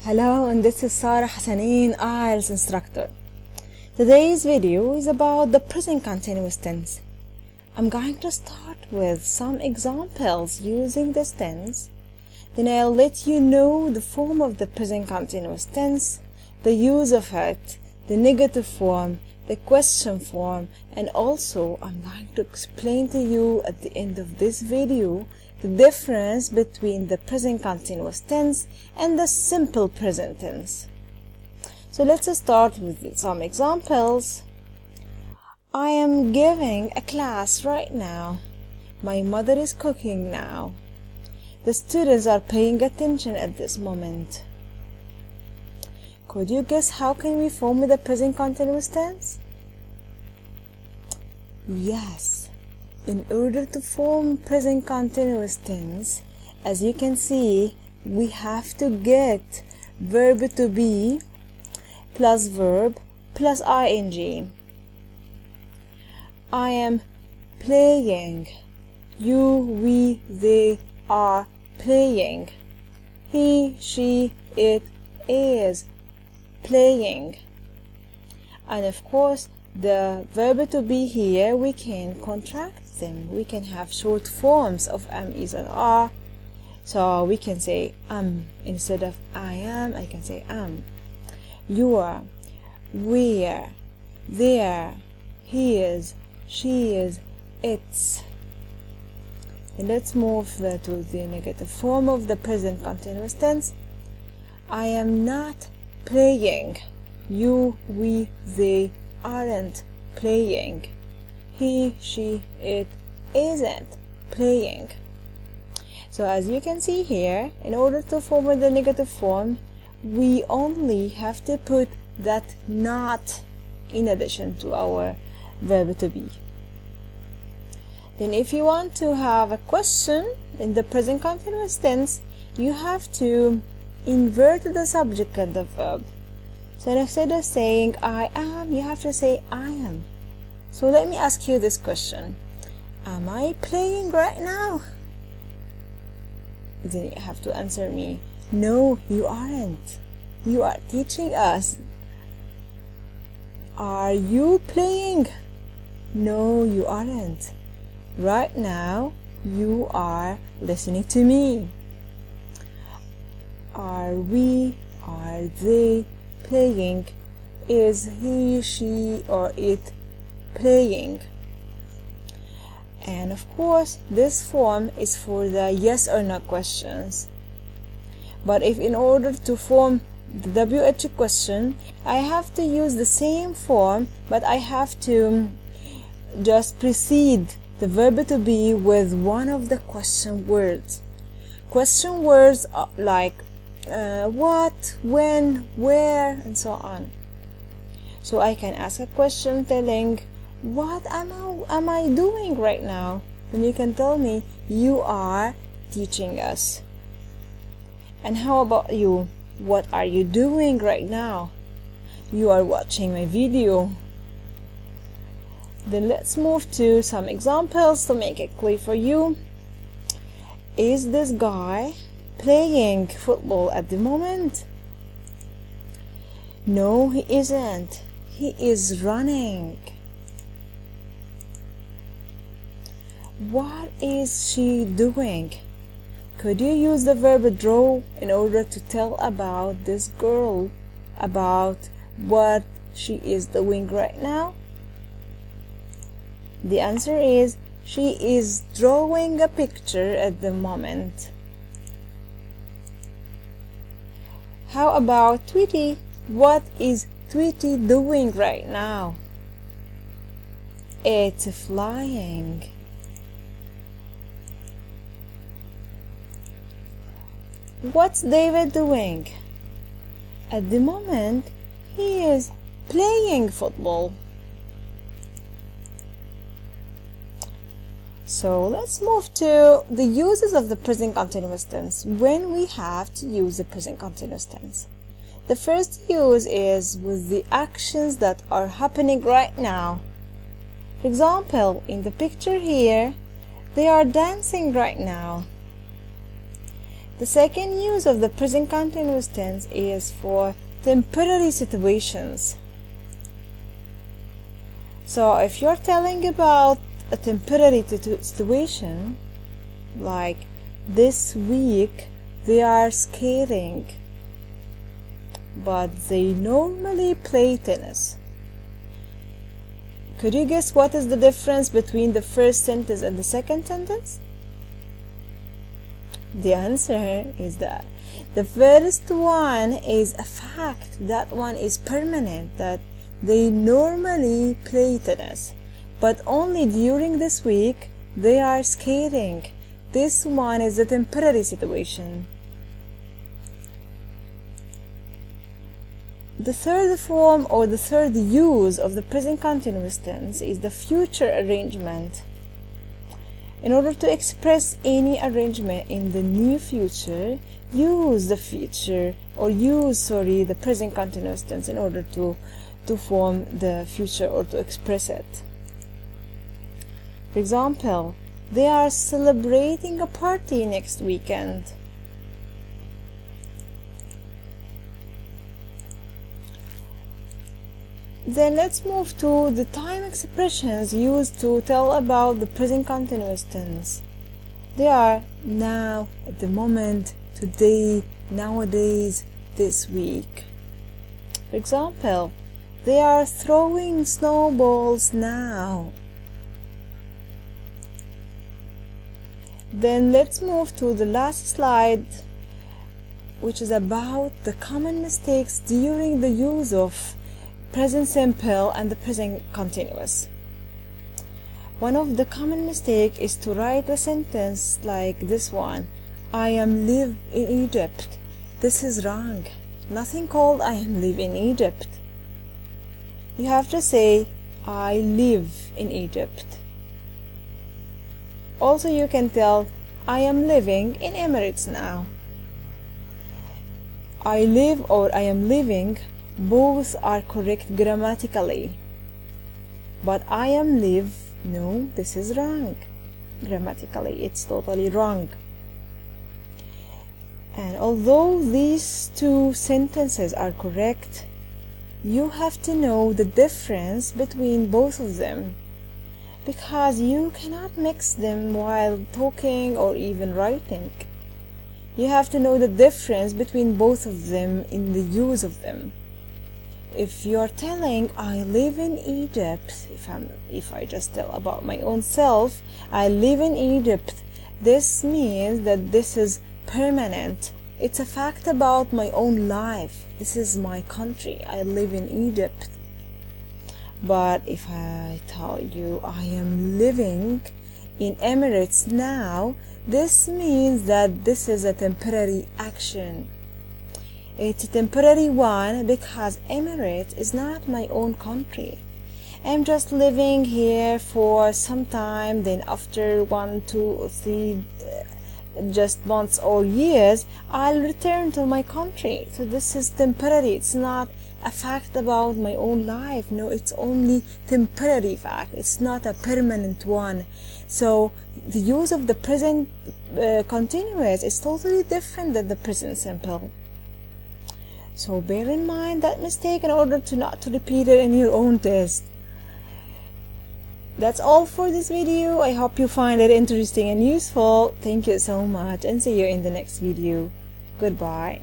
Hello, and this is Sarah Hassanin, IELTS instructor. Today's video is about the present continuous tense. I'm going to start with some examples using this tense. Then I'll let you know the form of the present continuous tense, the use of it, the negative form, the question form, and also I'm going to explain to you at the end of this video the difference between the present continuous tense and the simple present tense. So let's start with some examples. I am giving a class right now. My mother is cooking now. The students are paying attention at this moment. Could you guess how can we form the present continuous tense? Yes. In order to form present continuous tense, as you can see, we have to get verb to be plus verb plus ing. I am playing. You, we, they are playing. He, she, it is playing. And of course, the verb to be here, we can contract them. We can have short forms of am, is, and are. So we can say instead of I am, I can say am. You are, we are, there, he is, she is, it's. And let's move to the negative form of the present continuous tense. I am not playing. You, we, they aren't playing. He, she, it isn't playing. So as you can see here, in order to form the negative form, we only have to put that not in addition to our verb to be. Then if you want to have a question in the present continuous tense, you have to invert the subject and the verb. So instead of saying I am, you have to say I am. So let me ask you this question. Am I playing right now? Then you have to answer me, no, you aren't. You are teaching us. Are you playing? No, you aren't. Right now, you are listening to me. Are we, are they playing? Is he, she, or it playing? And of course, this form is for the yes or no questions. But if in order to form the WH question, I have to use the same form, but I have to just precede the verb to be with one of the question words. Question words are like what, when, where, and so on. So I can ask a question telling, what am I doing right now? And you can tell me, you are teaching us. And how about you? What are you doing right now? You are watching my video. Then let's move to some examples to make it clear for you. Is this guy playing football at the moment? No, he isn't. He is running. What is she doing? Could you use the verb draw in order to tell about this girl, about what she is doing right now? The answer is, she is drawing a picture at the moment. How about Tweety? What is Tweety doing right now? It's flying. What's David doing? At the moment, he is playing football. So let's move to the uses of the present continuous tense when we have to use the present continuous tense. The first use is with the actions that are happening right now. For example, in the picture here, they are dancing right now. The second use of the present continuous tense is for temporary situations. So if you're telling about a temporary situation, like this week they are skating, but they normally play tennis. Could you guess what is the difference between the first sentence and the second sentence? The answer is that the first one is a fact. That one is permanent, that they normally play tennis, but only during this week they are skating. This one is a temporary situation. The third form or the third use of the present continuous tense is the future arrangement. In order to express any arrangement in the near future, use the present continuous tense in order to form the future or to express it. For example, they are celebrating a party next weekend. Then let's move to the time expressions used to tell about the present continuous tense. They are now, at the moment, today, nowadays, this week. For example, they are throwing snowballs now. Then let's move to the last slide, which is about the common mistakes during the use of present simple and the present continuous. One of the common mistakes is to write a sentence like this one: I am live in Egypt. This is wrong. Nothing called I am live in Egypt. You have to say I live in Egypt. Also, you can tell I am living in Emirates now. I live or I am living, both are correct grammatically. But I am live, no, this is wrong. Grammatically, it's totally wrong. And although these two sentences are correct, you have to know the difference between both of them, because you cannot mix them while talking or even writing. You have to know the difference between both of them in the use of them. If you're telling I live in Egypt, if I just tell about my own self, I live in Egypt, this means that this is permanent. It's a fact about my own life. This is my country. I live in Egypt. But if I tell you I am living in Emirates now, this means that this is a temporary action. It's a temporary one because Emirates is not my own country. I'm just living here for some time, then after 1, 2, or 3 just months or years, I'll return to my country. So this is temporary. It's not a fact about my own life. No, it's only temporary fact. It's not a permanent one. So the use of the present continuous is totally different than the present simple. So bear in mind that mistake in order to not to repeat it in your own test. That's all for this video. I hope you find it interesting and useful. Thank you so much and see you in the next video. Goodbye.